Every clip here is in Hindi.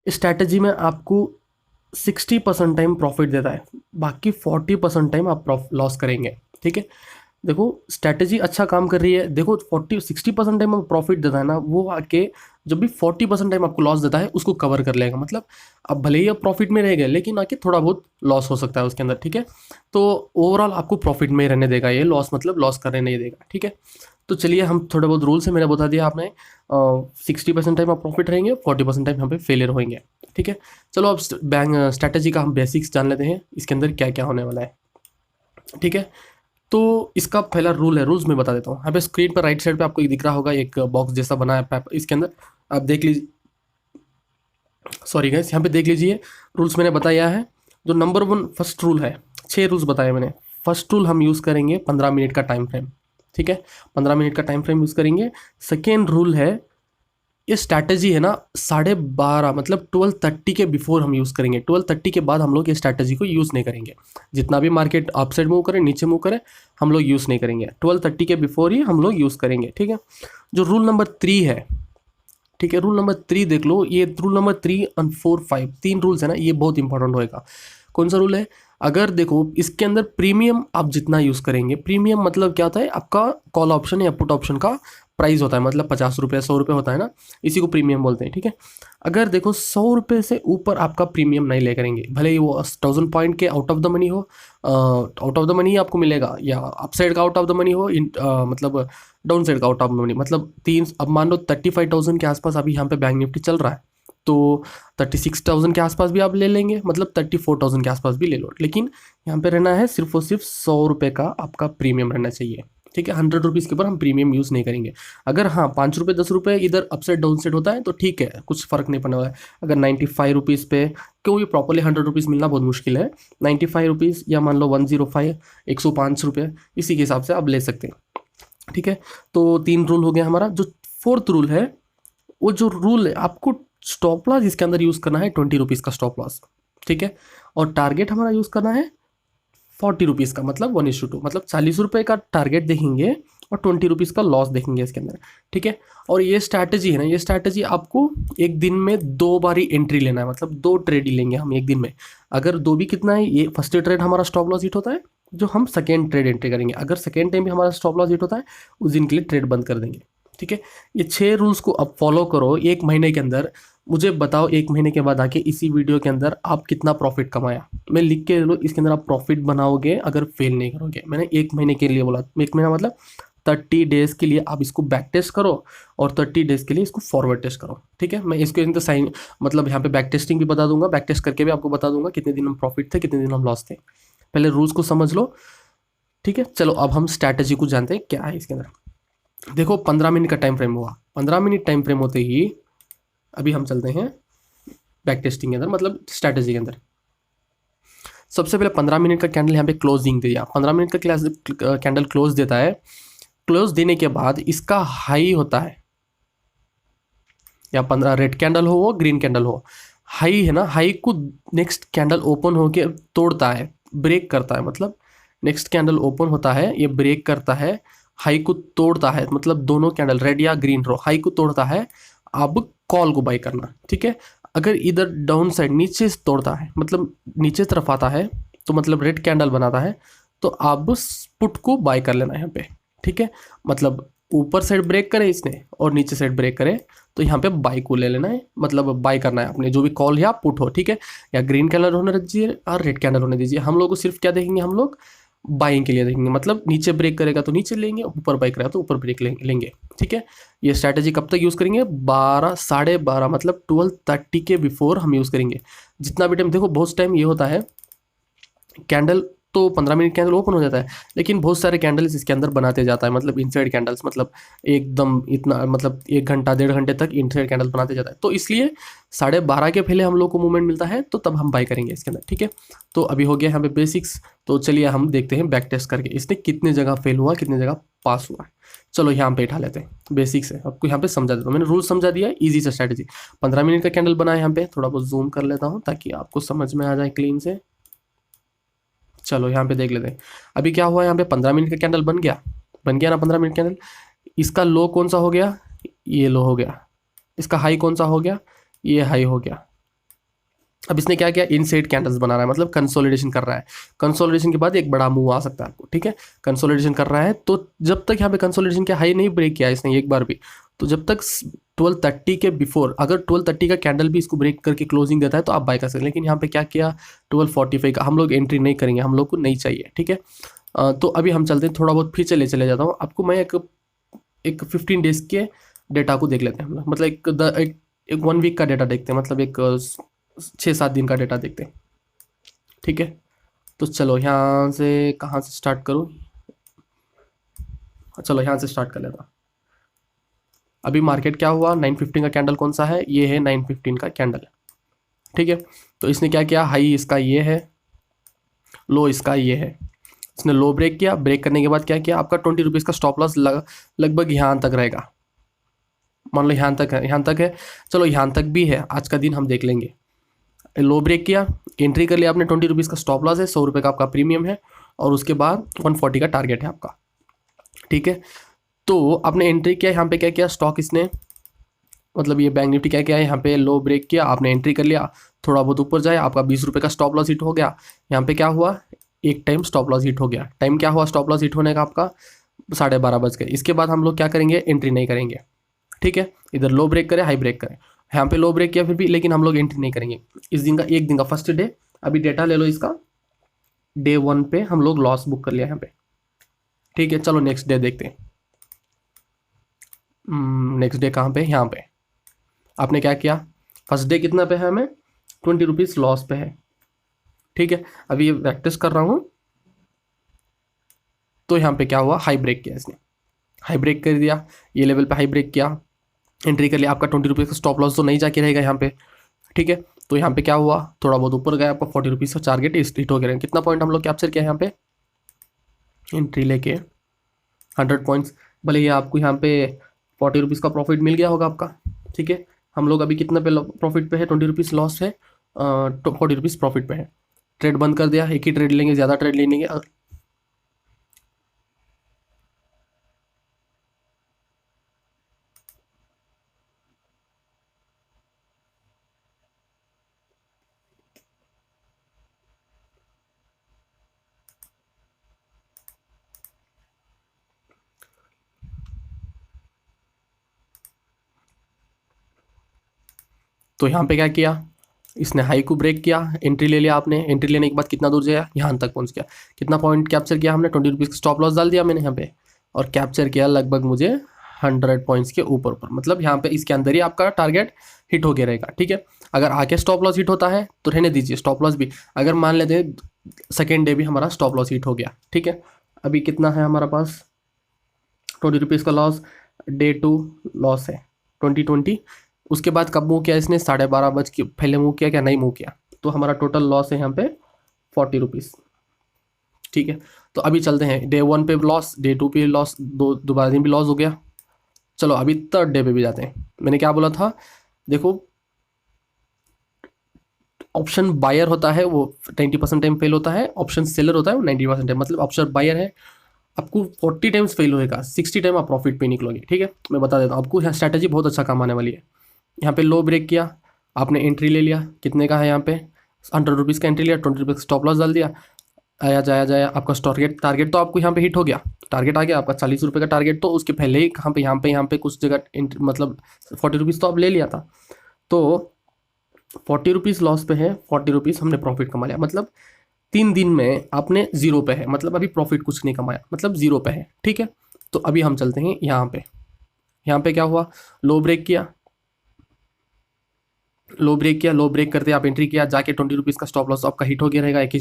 स्ट्रैटेजी में आपको 60% टाइम प्रॉफिट देता है, बाकी 40% टाइम आप लॉस करेंगे। ठीक है, देखो स्ट्रैटेजी अच्छा काम कर रही है, देखो 40-60% टाइम आपको प्रॉफिट देता है ना, वो आके जब भी 40% टाइम आपको लॉस देता है उसको कवर कर लेगा। मतलब अब भले ही आप प्रॉफिट में रह गए, लेकिन आके थोड़ा बहुत लॉस हो सकता है उसके अंदर। ठीक है, तो ओवरऑल आपको प्रॉफिट में ही रहने देगा ये, लॉस मतलब लॉस करने नहीं देगा। ठीक है, तो चलिए हम थोड़े बहुत रूल्स है, मैंने बता दिया आपने। 60% टाइम आप प्रॉफिट रहेंगे, 40% टाइम यहाँ पे फेलियर होंगे। ठीक है, चलो अब बैंक स्ट्रैटेजी का हम बेसिक्स जान लेते हैं, इसके अंदर क्या क्या होने वाला है। ठीक है, तो इसका पहला रूल है, रूल्स मैं बता देता हूँ। यहाँ पे स्क्रीन पर राइट साइड पे आपको दिख रहा होगा एक बॉक्स जैसा बना है इसके अंदर आप देख लीजिए। सॉरी गाइस, यहाँ पे देख लीजिए रूल्स मैंने बताया है। जो नंबर 1 फर्स्ट रूल है, 6 रूल्स बताए मैंने। फर्स्ट रूल हम यूज़ करेंगे 15 मिनट का टाइम फ्रेम। ठीक है, 15 मिनट का टाइम फ्रेम यूज़ करेंगे। सेकेंड रूल है, ये स्ट्रैटेजी है ना 12:30 मतलब 12:30 के बिफोर हम यूज़ करेंगे। 12:30 के बाद हम लोग ये स्ट्रैटेजी को यूज़ नहीं करेंगे। जितना भी मार्केट अप साइड मूव करे, नीचे मूव करे, हम लोग यूज़ नहीं करेंगे। 12:30 के बिफोर ही हम लोग यूज़ करेंगे। ठीक है, जो रूल नंबर 3 है, ठीक है, रूल नंबर 3 देख लो। ये रूल नंबर 3 और 4, 5 तीन रूल्स है ना, ये बहुत इंपॉर्टेंट होएगा। कौन सा रूल है? अगर देखो इसके अंदर प्रीमियम आप जितना यूज़ करेंगे, प्रीमियम मतलब क्या होता है, आपका कॉल ऑप्शन या पुट ऑप्शन का प्राइस होता है, मतलब 50 रुपये 100 रुपये होता है ना, इसी को प्रीमियम बोलते हैं। ठीक है, अगर देखो 100 रुपये से ऊपर आपका प्रीमियम नहीं ले करेंगे, भले ही वो 1000 पॉइंट के आउट ऑफ द मनी हो, आउट ऑफ द मनी आपको मिलेगा, या अपसाइड का आउट ऑफ द मनी हो, मतलब डाउन साइड का आउट ऑफ द मनी, मतलब तीन, अब मान लो 35,000 के आसपास अभी यहाँ पे बैंक निफ्टी चल रहा है, तो 36,000 के आसपास भी आप ले लेंगे, मतलब 34,000 के आसपास भी ले लो, लेकिन यहाँ पे रहना है सिर्फ और सिर्फ 100 रुपये का आपका प्रीमियम रहना चाहिए। ठीक है, 100 रुपीज़ के ऊपर हम प्रीमियम यूज़ नहीं करेंगे। अगर हाँ 5 रुपये 10 रुपये इधर अपसाइड डाउन साइड होता है तो ठीक है, कुछ फ़र्क नहीं पड़ने वाला है। अगर 95 रुपीज़ पे, क्यों ये प्रॉपरली 100 रुपीज़ मिलना बहुत मुश्किल है, 95 रुपीज़ या मान लो 105, 105 रुपये, इसी के हिसाब से आप ले सकते हैं। ठीक है, तो 3 रूल हो गया हमारा। जो 4th रूल है, वो जो रूल है, आपको स्टॉप लॉस इसके अंदर यूज़ करना है 20 रुपीज़ का स्टॉप लॉस। ठीक है, और टारगेट हमारा यूज़ करना है 40 रुपीज़ का, मतलब 1:2, मतलब 40 रुपये का टारगेट देखेंगे और 20 रुपीज़ का लॉस देखेंगे इसके अंदर। ठीक है, और ये स्ट्रैटेजी है ना, ये स्ट्रैटेजी आपको एक दिन में 2 बार ही एंट्री लेना है, मतलब 2 ट्रेड ही लेंगे हम एक दिन में। अगर 2 भी कितना है, ये फर्स्ट ट्रेड हमारा स्टॉप लॉस हिट होता है, जो हम सेकेंड ट्रेड एंट्री करेंगे। अगर सेकेंड टाइम भी हमारा स्टॉप लॉस हिट होता है, उस दिन के लिए ट्रेड बंद कर देंगे। ठीक है, ये 6 रूल्स को अब फॉलो करो एक महीने के अंदर। मुझे बताओ एक महीने के बाद आके इसी वीडियो के अंदर आप कितना प्रॉफिट कमाया, मैं लिख के लो, इसके अंदर आप प्रॉफिट बनाओगे अगर फेल नहीं करोगे। मैंने एक महीने के लिए बोला, एक महीना मतलब 30 डेज़ के लिए आप इसको बैक टेस्ट करो, और 30 डेज़ के लिए इसको फॉरवर्ड टेस्ट करो। ठीक है, मैं इसके अंदर साइन मतलब यहाँ पे बैक टेस्टिंग भी बता दूंगा, बैक टेस्ट करके भी आपको बता दूंगा कितने दिन हम प्रॉफिट थे, कितने दिन हम लॉस थे। पहले रूल्स को समझ लो। ठीक है, चलो अब हम स्ट्रैटेजी को जानते हैं क्या है इसके अंदर। देखो 15 मिनट का टाइम फ्रेम हुआ, 15 मिनट टाइम फ्रेम होते ही अभी हम चलते हैं बैक टेस्टिंग के अंदर, मतलब स्ट्रैटेजी के अंदर। सबसे पहले 15 मिनट का कैंडल यहाँ पे क्लोजिंग दिया, 15 मिनट का क्लास कैंडल क्लोज देता है। क्लोज देने के बाद इसका हाई होता है, या 15 रेड कैंडल हो वो ग्रीन कैंडल हो, हाई है ना, हाई को नेक्स्ट कैंडल ओपन होके तोड़ता है, ब्रेक करता है। मतलब नेक्स्ट कैंडल ओपन होता है, ये ब्रेक करता है, हाई को तोड़ता है, मतलब दोनों कैंडल रेड या ग्रीन रो, हाई को तोड़ता है। अब कॉल को बाई करना। ठीक है, अगर इधर डाउन साइड नीचे से तोड़ता है, मतलब नीचे तरफ आता है, तो मतलब रेड कैंडल बनाता है, तो अब पुट को बाय कर लेना है यहाँ पे। ठीक है, मतलब ऊपर साइड ब्रेक करे इसने और नीचे साइड ब्रेक करे, तो यहाँ पे बाई को ले लेना है, मतलब बाय करना है अपने जो भी कॉल या पुट हो। ठीक है, या ग्रीन कैंडल होने दीजिए और रेड कैंडल होने दीजिए। हम लोग को सिर्फ क्या देखेंगे, हम लोग बाइंग के लिए देखेंगे, मतलब नीचे ब्रेक करेगा तो नीचे लेंगे, ऊपर बाई करेगा तो ऊपर ब्रेक लेंगे। ठीक है, ये स्ट्रैटेजी कब तक यूज़ करेंगे, 12 12:30 मतलब 12:30 के बिफोर हम यूज़ करेंगे। जितना भी टाइम, देखो बहुत टाइम ये होता है, कैंडल तो 15 मिनट कैंडल ओपन हो जाता है, लेकिन बहुत सारे कैंडल्स इसके अंदर बनाते जाता है, मतलब इनसाइड कैंडल्स, मतलब एकदम इतना, मतलब 1 घंटा 1.5 घंटे तक इनसाइड कैंडल बनाते जाता है। तो इसलिए 12:30 के पहले हम लोग को मूवमेंट मिलता है, तो तब हम बाय करेंगे इसके अंदर। ठीक है, तो अभी हो गया यहाँ पे बेसिक्स। तो चलिए हम देखते हैं बैक टेस्ट करके इसने कितने जगह फेल हुआ, कितने जगह पास हुआ। चलो यहाँ पे उठा लेते हैं, बेसिक्स है, आपको यहाँ पे समझा देता हूँ, मैंने रूल समझा दिया है, ईजी सा स्ट्रैटेजी। 15 मिनट का कैंडल बना है, यहाँ पे थोड़ा बहुत जूम कर लेता हूँ ताकि आपको समझ में आ जाए क्लीन से। चलो यहाँ पे देख लेते हैं अभी क्या हुआ। यहाँ पे 15 मिनट का कैंडल बन गया ना 15 मिनट कैंडल। इसका लो कौन सा हो गया, ये लो हो गया। इसका हाई कौन सा हो गया, ये हाई हो गया। अब इसने क्या किया, इनसाइड कैंडल्स बना रहा है, मतलब कंसोलिडेशन कर रहा है। कंसोलिडेशन के बाद एक बड़ा मूव आ सकता है आपको, ठीक है। कंसोलिडेशन कर रहा है, तो जब तक यहाँ पे कंसोलिडेशन के हाई नहीं ब्रेक किया इसने एक बार भी, तो जब तक 12:30 के बिफोर, अगर 12:30 का कैंडल भी इसको ब्रेक करके क्लोजिंग देता है तो आप बाय कर सकते हैं। लेकिन यहाँ पे क्या किया, 12:45 का हम लोग एंट्री नहीं करेंगे, हम लोग को नहीं चाहिए, ठीक है। तो अभी हम चलते हैं, थोड़ा बहुत फिर चले जाता हूँ आपको। मैं एक 15 डेज के डेटा को देख लेते हैं हम लोग, मतलब एक 1 वीक का डेटा देखते हैं, मतलब एक 6-7 दिन का डेटा देखते हैं, ठीक है। तो चलो यहाँ से कहाँ से स्टार्ट करूँ, चलो यहाँ से स्टार्ट कर लेता हूँ। अभी मार्केट क्या हुआ, 915 का कैंडल कौन सा है, ये है 915 का कैंडल, ठीक है। तो इसने क्या किया, हाई इसका ये है, लो इसका ये है। इसने लो ब्रेक किया, ब्रेक करने के बाद क्या किया, आपका 20 रुपीज़ का स्टॉप लॉस लगभग यहाँ तक रहेगा। मान लो यहाँ तक है, यहाँ तक है, चलो यहाँ तक भी है, आज का दिन हम देख लेंगे। लो ब्रेक किया, एंट्री कर लिया आपने, 20 रुपीज़ का स्टॉप लॉस है, 100 रुपये का आपका प्रीमियम है, और उसके बाद 140 का टारगेट है आपका, ठीक है। तो आपने एंट्री किया, यहाँ पे क्या किया स्टॉक इसने, मतलब ये बैंक निफ्टी क्या किया है, यहाँ पे लो ब्रेक किया, आपने एंट्री कर लिया, थोड़ा बहुत ऊपर जाए, आपका 20 रुपये का स्टॉप लॉस हिट हो गया। यहाँ पे क्या हुआ, एक टाइम स्टॉप लॉस हिट हो गया। टाइम क्या हुआ स्टॉप लॉस हिट होने का, आपका 12:30 बज गए। इसके बाद हम लोग क्या करेंगे, एंट्री नहीं करेंगे, ठीक है। इधर लो ब्रेक करें, हाई ब्रेक करें, यहाँ पे लो ब्रेक किया फिर भी, लेकिन हम लोग एंट्री नहीं करेंगे इस दिन का, एक दिन का फर्स्ट डे। अभी डेटा ले लो इसका, डे 1 पे हम लोग लॉस बुक कर लिया यहाँ पे, ठीक है। चलो नेक्स्ट डे देखते हैं। नेक्स्ट डे कहाँ पे, यहाँ पे आपने क्या किया, फर्स्ट डे कितना पे है, हमें 20 रुपीज़ लॉस पे है, ठीक है। अभी ये प्रैक्टिस कर रहा हूँ, तो यहाँ पे क्या हुआ, हाई ब्रेक किया इसने, हाई ब्रेक कर दिया, ये लेवल पे हाई ब्रेक किया, एंट्री कर लिया, आपका 20 रुपीज़ का स्टॉप लॉस तो नहीं जाके रहेगा यहाँ पे, ठीक है। तो यहाँ पे क्या हुआ, थोड़ा बहुत ऊपर गया, आपका 40 रुपीज़ का टारगेट हिट हो गया। कितना पॉइंट हम लोग कैप्चर किया यहाँ पे, एंट्री लेके 100 पॉइंट्स, भले ही आपको यहाँ पे 40 रुपीज़ का प्रॉफिट मिल गया होगा आपका, ठीक है। हम लोग अभी कितना पे प्रॉफिट पे है, 20 रुपीज़ लॉस है, 40 रुपीज़ प्रॉफिट पे है। ट्रेड बंद कर दिया, एक ही ट्रेड लेंगे, ज़्यादा ट्रेड लेंगे। तो यहाँ पे क्या किया, इसने हाई को ब्रेक किया, एंट्री ले लिया आपने, एंट्री लेने के बाद कितना दूर जाया, यहाँ तक पहुँच गया। कितना पॉइंट कैप्चर किया हमने, 20 रुपीज़ का स्टॉप लॉस डाल दिया मैंने यहाँ पे, और कैप्चर किया लगभग मुझे 100 पॉइंट्स के ऊपर, मतलब यहाँ पे इसके अंदर ही आपका टारगेट हिट हो गया रहेगा, ठीक है। अगर आके स्टॉप लॉस हिट होता है तो रहने दीजिए, स्टॉप लॉस भी अगर मान लेते हैं सेकेंड डे भी हमारा स्टॉप लॉस हिट हो गया, ठीक है। अभी कितना है हमारा पास, 20 रुपीज़ का लॉस, डे 2 लॉस है 20। उसके बाद कब मूव किया इसने, 12:30 बज के पहले मूव किया क्या, नहीं मूव किया, तो हमारा टोटल लॉस है यहाँ पे 40 रुपीज़, ठीक है। तो अभी चलते हैं, डे 1 पे लॉस, डे 2 पे लॉस, दोबारा दिन भी लॉस हो गया। चलो अभी थर्ड डे पे भी जाते हैं। मैंने क्या बोला था, देखो ऑप्शन बायर होता है वो 90% टाइम फेल होता है, ऑप्शन सेलर होता है वो 90% टाइम, मतलब ऑप्शन बायर है आपको 40 टाइम्स फेल होएगा, 60 टाइम आप प्रॉफिट पे निकलोगे, ठीक है। मैं बता देता हूँ आपको, यहाँ स्ट्रैटेजी बहुत अच्छा काम आने वाली है। यहाँ पे लो ब्रेक किया, आपने एंट्री ले लिया, कितने का है यहाँ पे 100 रुपीज़ का एंट्री लिया, 20 रुपीज़ स्टॉप लॉस डाल दिया, आया जाया जाया आपका टारगेट तो आपको यहाँ पे हिट हो गया, टारगेट आ गया आपका 40 रुपये का टारगेट, तो उसके पहले ही कहाँ पे यहाँ पे कुछ जगह मतलब 40 रुपीज़ तो आप ले लिया था, तो 40 रुपीज़ लॉस पे है, 40 रुपीज़ हमने प्रॉफिट कमा लिया, मतलब 3 दिन में आपने जीरो पे है, मतलब अभी प्रॉफिट कुछ नहीं कमाया, मतलब जीरो पे है, ठीक है। तो अभी हम चलते हैं यहाँ पे क्या हुआ, लो ब्रेक किया, लो ब्रेक करते आप एंट्री किया, जाके 20 रुपीज़ का स्टॉप लॉस आपका हिट हो गया रहेगा, एक ही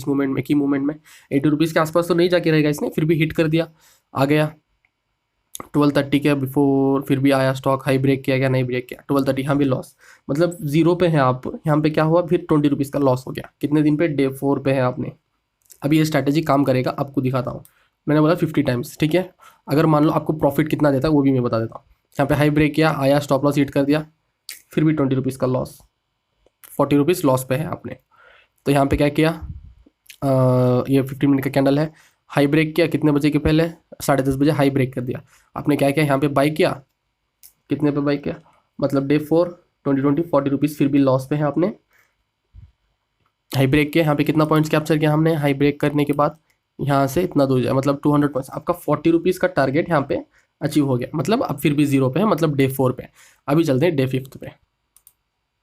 मूवमेंट में 80 रुपीज़ के आसपास तो नहीं जाके रहेगा इसने, फिर भी हिट कर दिया, आ गया 12:30 के बिफोर, फिर भी आया स्टॉक, हाई ब्रेक किया, क्या नहीं ब्रेक किया, 12:30 यहाँ भी लॉस, मतलब जीरो पे है आप। यहाँ पे क्या हुआ, फिर 20 रुपीज़ का लॉस हो गया, कितने दिन पे, डे 4 पे है आपने। अभी ये स्ट्रैटेजी काम करेगा, आपको दिखाता हूँ। मैंने बोला 50 टाइम्स, ठीक है। अगर मान लो आपको प्रॉफिट कितना देता है वो भी मैं बता देता हूँ। यहाँ पे हाई ब्रेक किया, आया स्टॉप लॉस हिट कर दिया, फिर भी 20 रुपीज़ का लॉस, 40 रुपीज़ लॉस पे है आपने। तो यहाँ पे क्या किया, ये 15 मिनट का कैंडल है, हाई ब्रेक किया कितने बजे के पहले, 10:30 बजे हाई ब्रेक कर दिया। आपने क्या किया, यहाँ पे बाई किया, कितने पे बाई किया, मतलब डे 4 20 40 रुपीज़ फिर भी लॉस पे है आपने, हाई ब्रेक किया, यहाँ पे कितना पॉइंट्स कैप्चर किया हमने, हाई ब्रेक करने के बाद यहाँ से इतना दूर जाए, मतलब 200 पॉइंट्स। आपका 40 रुपीज़ का टारगेट यहाँ पे अचीव हो गया, मतलब अब फिर भी जीरो पे है, मतलब डे 4 पे। अभी चलते हैं डे 5 पे।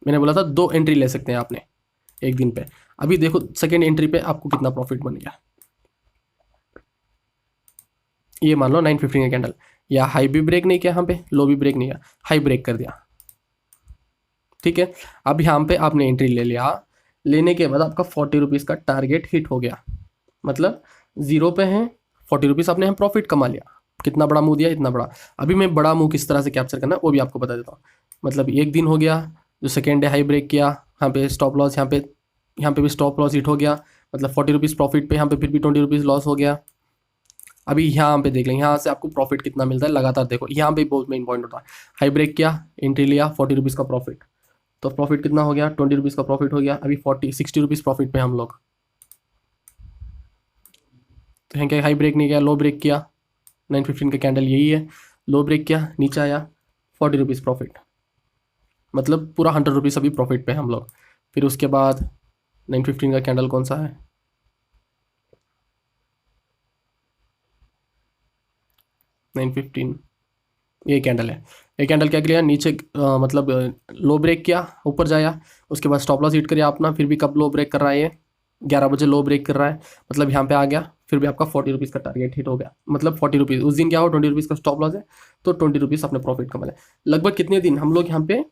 मैंने बोला था 2 एंट्री ले सकते हैं आपने एक दिन पे। अभी देखो सेकेंड एंट्री पे आपको कितना प्रॉफिट बन गया। ये मान लो 915 का कैंडल, या हाई भी ब्रेक नहीं किया यहाँ पे, लो भी ब्रेक नहीं किया, हाई ब्रेक कर दिया, ठीक है। अब यहाँ पे आपने एंट्री ले लिया, लेने के बाद आपका 40 रुपीज़ का टारगेट हिट हो गया, मतलब जीरो पे है, 40 रुपीज़ आपने यहाँ प्रॉफिट कमा लिया। कितना बड़ा मूव दिया, इतना बड़ा। अभी मैं बड़ा मूव किस तरह से कैप्चर करना है वो भी आपको बता देता हूँ। मतलब एक दिन हो गया, जो सेकेंड डे हाई ब्रेक किया, यहाँ पे स्टॉप लॉस, यहाँ पे भी स्टॉप लॉस हिट हो गया, मतलब 40 रुपीज़ प्रॉफिट पे, यहाँ पे फिर भी 20 रुपीज़ लॉस हो गया। अभी यहाँ पे देख लें, यहाँ से आपको प्रॉफिट कितना मिलता है लगातार देखो, यहाँ पे बहुत मेन पॉइंट होता है। हाई ब्रेक किया, एंट्री लिया, 40 रुपीज़ का प्रॉफिट, तो प्रॉफिट कितना हो गया, 20 रुपीज़ का प्रॉफिट हो गया। अभी 60 रुपीज़ प्रॉफिट पे हम लोग। तो यहाँ क्या हाई ब्रेक नहीं किया, लो ब्रेक किया, 915 का कैंडल यही है, लो ब्रेक किया, नीचे आया, 40 रुपीज़ प्रॉफिट, मतलब पूरा 100 रुपीज़ अभी प्रॉफिट पे हम लोग। फिर उसके बाद 915 का कैंडल कौन सा है, 915, ये कैंडल है। ये कैंडल क्या किया, नीचे मतलब लो ब्रेक किया, ऊपर जाया, उसके बाद स्टॉप लॉस हिट करिए अपना, फिर भी कब लो ब्रेक कर रहा है, ये 11 बजे लो ब्रेक कर रहा है, मतलब यहाँ पे आ गया, फिर भी आपका 40 रुपीज़ का टारगेट हिट हो गया। मतलब 40 रुपीज़, उस दिन क्या हो, 20 रुपीज़ का स्टॉप लॉस है, तो 20 रुपीज़ आपने प्रॉफिट कमा लिया। लगभग कितने दिन हम लोग यहाँ पे,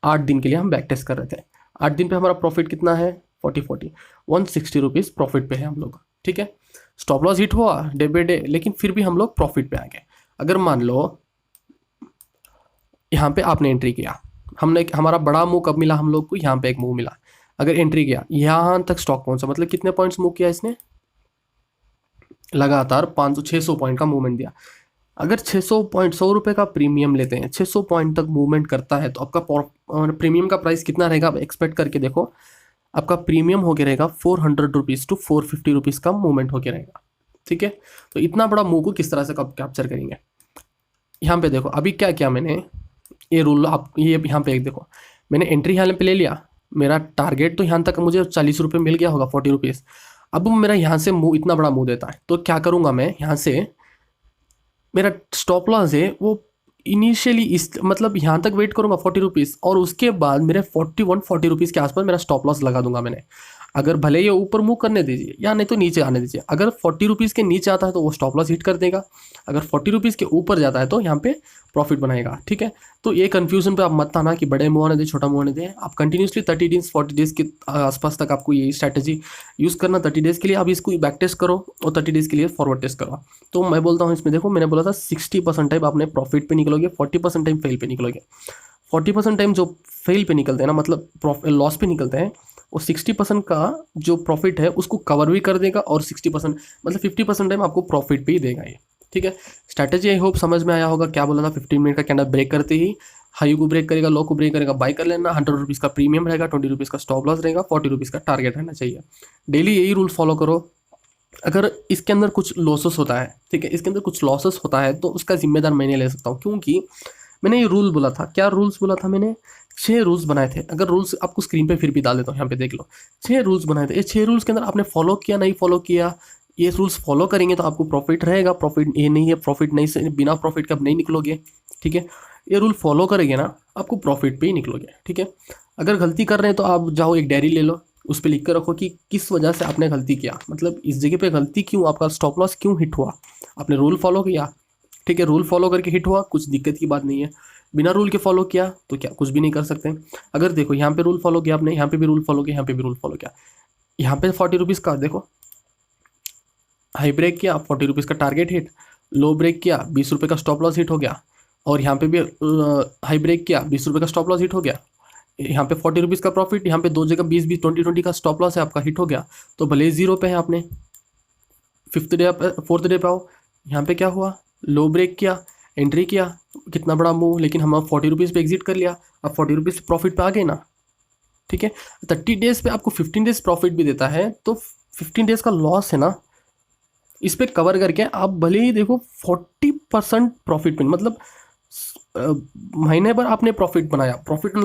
8 दिन के लिए हम बैक टेस्ट कर रहे थे। 8 दिन पे हमारा प्रॉफिट कितना है, 160 रुपीज़ प्रॉफिट पे है हम लोग, ठीक है। स्टॉप लॉस हिट हुआ डे बाई डे, लेकिन फिर भी हम लोग प्रॉफिट पे आ गए। अगर मान लो यहाँ पे आपने एंट्री किया, हमने हमारा बड़ा मूव कब मिला हम लोग को, यहाँ पे एक मूव मिला। अगर एंट्री किया, यहाँ तक स्टॉक पहुंचा, मतलब कितने पॉइंट्स मूव किया इसने, लगातार 500-600 पॉइंट का मूवमेंट दिया। अगर 600 पॉइंट, 100 रुपये का प्रीमियम लेते हैं, 600 पॉइंट तक मूवमेंट करता है, तो आपका प्रीमियम का प्राइस कितना रहेगा, आप एक्सपेक्ट करके देखो। आपका प्रीमियम होके रहेगा 400 रुपीज़ टू 450 रुपीज़ का मूवमेंट होके रहेगा, ठीक है। तो इतना बड़ा मूव को किस तरह से कब कैप्चर करेंगे, यहाँ पे देखो अभी क्या किया मैंने, ये रूल आप ये यहाँ पे एक देखो, मैंने एंट्री यहाँ पे ले लिया, मेरा टारगेट तो यहाँ तक मुझे 40 रुपये मिल गया होगा, 40 रुपीज़। अब मेरा यहाँ से मूव इतना बड़ा मूव देता है, तो क्या करूँगा मैं, यहाँ से मेरा स्टॉप लॉस है वो इनिशियली इस मतलब यहाँ तक वेट करूँगा 40 रुपीज़, और उसके बाद मेरे 40 रुपीज़ के आसपास मेरा स्टॉप लॉस लगा दूंगा मैंने। अगर भले ये ऊपर मूव करने दीजिए या नहीं तो नीचे आने दीजिए, अगर 40 रुपीज़ के नीचे आता है तो वो स्टॉप लॉस हिट कर देगा, अगर 40 रुपीज़ के ऊपर जाता है तो यहाँ पे प्रॉफिट बनाएगा, ठीक है। तो ये कन्फ्यूजन पे आप मत आना कि बड़े मूव आने दे, छोटा मूव आने दे। आप कंटिन्यूसली 30 डेज 40 डेज के आसपास तक आपको ये स्ट्रैटेजी यूज़ करना। 30 डेज़ के लिए आप इसको बैक टेस्ट करो और 30 डेज़ के लिए फॉरवर्ड टेस्ट करो। तो मैं बोलता हूँ इसमें देखो, मैंने बोला था 60% टाइम आपने प्रॉफिट पे निकलोगे, 40% टाइम फेल पे निकलोगे। 40% टाइम जो फेल पे निकलते हैं ना, मतलब लॉस पे निकलते हैं, वो 60% का जो प्रॉफिट है उसको कवर भी कर देगा, और 60% मतलब 50% टाइम आपको प्रॉफिट पे ही देगा ये, ठीक है। स्ट्रैटेजी आई होप समझ में आया होगा। क्या बोला था, 15 मिनट का कैंडल ब्रेक करते ही हाई को ब्रेक करेगा, लो को ब्रेक करेगा, बाय कर लेना। 100 रुपीज़ का प्रीमियम रहेगा, 20 रुपीज़ का स्टॉप लॉस रहेगा, 40 रुपीज़ का टारगेट रहना चाहिए। डेली यही रूल फॉलो करो। अगर इसके अंदर कुछ लॉसेस होता है, ठीक है, इसके अंदर कुछ लॉसेस होता है तो उसका जिम्मेदार मैं नहीं ले सकता हूँ, क्योंकि मैंने ये रूल बोला था। क्या रूल्स बोला था मैंने, 6 रूल्स बनाए थे। अगर रूल्स आपको स्क्रीन पे फिर भी डाल देता हूँ, यहाँ पे देख लो, 6 रूल्स बनाए थे। ये 6 रूल्स के अंदर आपने फॉलो किया नहीं फॉलो किया, ये रूल्स फॉलो करेंगे तो आपको प्रॉफिट रहेगा। प्रॉफिट ये नहीं है, प्रॉफिट नहीं से बिना प्रॉफिट के आप नहीं निकलोगे, ठीक है। ये रूल फॉलो करेंगे ना, आपको प्रॉफिट पे ही निकलोगे, ठीक है। अगर गलती कर रहे हैं तो आप जाओ एक डायरी ले लो, उस पर लिख कर रखो कि किस वजह से आपने गलती किया, मतलब इस जगह पे गलती क्यों, आपका स्टॉप लॉस क्यों हिट हुआ, आपने रूल फॉलो किया, ठीक है। रूल फॉलो करके हिट हुआ, कुछ दिक्कत की बात नहीं है। बिना रूल के फॉलो किया तो क्या कुछ भी नहीं कर सकते। अगर देखो यहाँ पे रूल फॉलो किया आपने, यहाँ पे भी रूल फॉलो किया, यहाँ पे भी रूल फॉलो किया, यहाँ पे 40 रुपीज़ का देखो हाई ब्रेक किया, 40 रुपीज़ का टारगेट हिट, लो ब्रेक किया, 20 रुपये का स्टॉप लॉस हिट हो गया, और यहाँ पे भी हाई ब्रेक किया, 20 रुपये का स्टॉप लॉस हिट हो गया। यहाँ पे 40 रुपीज़ का प्रॉफिट, यहाँ पे दो जगह 20-20 20-20 का स्टॉप लॉस है आपका, हिट हो गया। तो भले ही जीरो पे है, आपने 4th डे पे आओ, यहाँ पे क्या हुआ, लो ब्रेक किया, एंट्री किया, कितना बड़ा मूव, लेकिन हम 40 रुपीज़ पे एग्जिट कर लिया, अब 40 रुपीज़ प्रॉफिट पे आ गए ना, ठीक है। 30 डेज़ पे आपको 15 डेज़ प्रॉफिट भी देता है, तो 15 डेज़ का लॉस है ना, इस पे कवर करके आप भले ही देखो 40% प्रॉफिट में, मतलब महीने भर आपने प्रॉफिट बनाया, प्रॉफिट एंड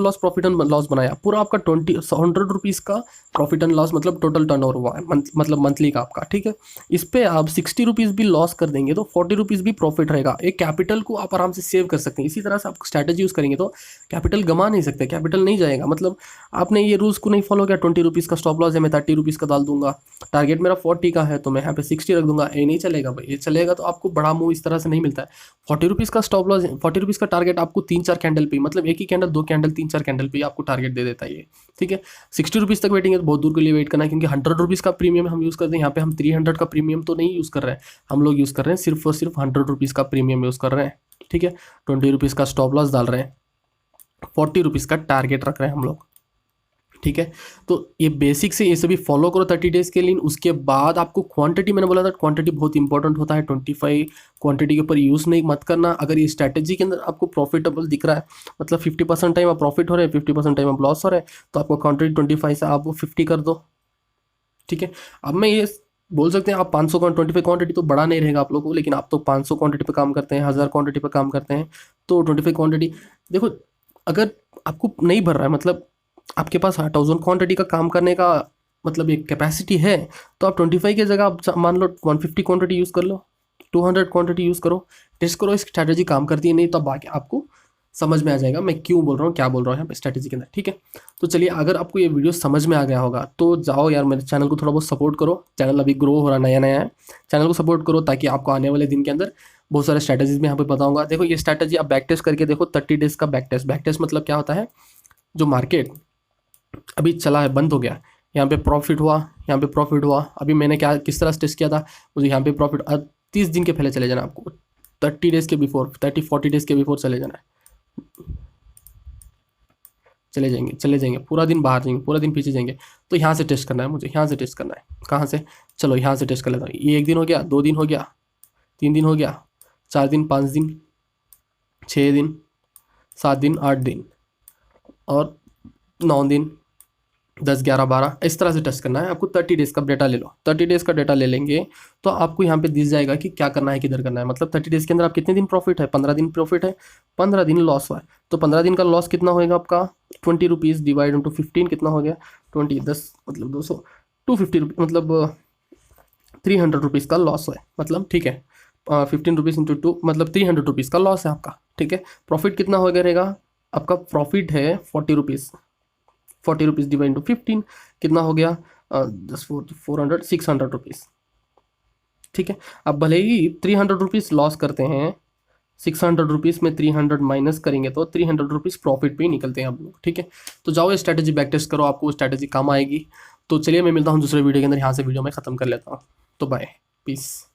लॉस बनाया, पूरा आपका 100 रुपीज़ का प्रॉफिट एंड लॉस मतलब टोटल टर्नओवर हुआ है मतलब मंथली का आपका, ठीक है। इस पे आप 60 रुपीज़ भी लॉस कर देंगे तो 40 रुपीज़ भी प्रॉफिट रहेगा। एक कैपिटल को आप आराम से सेव कर सकते हैं। इसी तरह से आप स्ट्रैटेजी यूज़ करेंगे तो कैपिटल गंवा नहीं सकते, कैपिटल नहीं जाएगा। मतलब आपने ये रूल्स को नहीं फॉलो किया, 20 रुपीज़ का स्टॉप लॉस है, मैं 30 रुपीज़ का डाल दूंगा, टारगेट मेरा 40 का है तो मैं यहाँ पे 60 रख दूंगा, ये नहीं चलेगा भाई। ये चलेगा तो आपको बड़ा मूव इस तरह से नहीं मिलता है। 40 रुपीज़ का स्टॉप लॉस, 40 रुपीज़ का टारगेट आपको 3-4 कैंडल पे, मतलब एक ही कैंडल 2 कैंडल 3-4 कैंडल पे आपको टारगेट दे देता है ये, ठीक है। 60 रुपीज़ तक वेटिंग है तो बहुत दूर के लिए वेट करना है, क्योंकि 100 रुपीज़ का प्रीमियम हम यूज़ करते हैं। यहाँ पे हम 300 का प्रीमियम तो नहीं यूज़ कर रहे हैं, हम लोग यूज़ कर रहे हैं सिर्फ और सिर्फ 100 रुपीज़ का प्रीमियम यूज़ कर रहे हैं, ठीक है। 20 रुपीज़ का स्टॉप लॉस डाल रहे हैं, 40 रुपीज़ का टारगेट रख रहे हैं हम लोग, ठीक है। तो ये बेसिक से ये सभी फॉलो करो 30 डेज के लिए। उसके बाद आपको क्वांटिटी, मैंने बोला था क्वांटिटी बहुत इंपॉर्टेंट होता है। 25 क्वांटिटी के ऊपर यूज़ नहीं मत करना। अगर ये स्ट्रैटेजी के अंदर आपको प्रॉफिटेबल दिख रहा है, मतलब 50% टाइम आप प्रॉफिट हो रहे हैं, 50% टाइम आप लॉस हो रहे हैं, तो आपको क्वांटिटी 25 से आप 50 कर दो, ठीक है। अब मैं ये बोल सकते हैं आप 500 25 क्वांटिटी तो बड़ा नहीं रहेगा आप लोगों को, लेकिन आप तो 500 क्वांटिटी पे काम करते हैं, 1000 क्वांटिटी पे काम करते हैं, तो 25 क्वांटिटी देखो। अगर आपको नहीं भर रहा है, मतलब आपके पास 1000 क्वांटिटी का काम करने का मतलब एक कैपेसिटी है, तो आप 25 की जगह आप मान लो 150 क्वांटिटी यूज़ कर लो, 200 क्वांटिटी यूज़ करो, टेस्ट करो स्ट्रैटेजी काम करती है नहीं, तो बाकी आपको समझ में आ जाएगा मैं क्यों बोल रहा हूँ, क्या बोल रहा हूँ यहाँ पे स्ट्रैटेजी के अंदर, ठीक है। तो चलिए, अगर आपको ये वीडियो समझ में आ गया होगा तो जाओ यार मेरे चैनल को थोड़ा बहुत सपोर्ट करो। चैनल अभी ग्रो हो रहा, नया नया है, चैनल को सपोर्ट करो ताकि आपको आने वाले दिन के अंदर बहुत सारे स्ट्रैटेजीज में यहाँ पे बताऊंगा। देखो ये स्ट्रैटेजी आप बैक टेस्ट करके देखो, 30 डेज का बैक टेस्ट मतलब क्या होता है, जो मार्केट अभी चला है बंद हो गया, यहाँ पे प्रॉफिट हुआ, यहाँ पे प्रॉफिट हुआ, अभी मैंने क्या किस तरह से टेस्ट किया था, मुझे यहाँ पे प्रॉफिट 30 दिन के पहले चले जाना आपको, 30 डेज के बिफोर, 40 डेज के बिफोर चले जाना है, चले जाएंगे पूरा दिन बाहर जाएंगे, पूरा दिन पीछे जाएंगे। तो यहाँ से टेस्ट करना है मुझे, यहाँ से टेस्ट करना है, कहाँ से, चलो यहाँ से टेस्ट कर लेता हूँ। ये 1 दिन हो गया, 2 दिन हो गया, 3 दिन हो गया, 4 दिन, 5 दिन, 6 दिन, 7 दिन, 8 दिन और 9 दिन, 10, 11, 12, इस तरह से टेस्ट करना है आपको। 30 डेज़ का डेटा ले लो, 30 डेज़ का डेटा ले लेंगे तो आपको यहाँ पे दिख जाएगा कि क्या करना है, किधर करना है। मतलब 30 डेज़ के अंदर आप कितने दिन प्रॉफिट है, 15 दिन प्रॉफिट है, 15 दिन लॉस हुआ है, तो 15 दिन का लॉस कितना होएगा आपका, 20 रुपीज़ डिवाइड इंटू 15 कितना हो गया, 20, 10 मतलब 200, 250 रुपीज़ मतलब 300 रुपीज़ का लॉस है, मतलब ठीक है। 15 रुपीज़ इंटू 2 मतलब 300 रुपीज़ का लॉस है आपका, ठीक है। प्रॉफिट कितना हो गया रहेगा आपका, प्रॉफिट है 40 रुपीज़, 40 रुपीज़ डिवाइड इंटू 15 कितना हो गया, 10 400 600 रुपीज़, ठीक है। अब भले ही 300 रुपीज़ लॉस करते हैं, 600 रुपीज़ में 300 माइनस करेंगे तो 300 रुपीज़ प्रॉफिट पे ही निकलते हैं आप लोग, ठीक है। तो जाओ ये स्ट्रैटेजी बैक टेस्ट करो, आपको स्ट्रैटेजी काम आएगी। तो चलिए मैं मिलता हूँ दूसरे वीडियो के अंदर, यहाँ से वीडियो मैं ख़त्म कर लेता हूँ। तो बाय, पीस।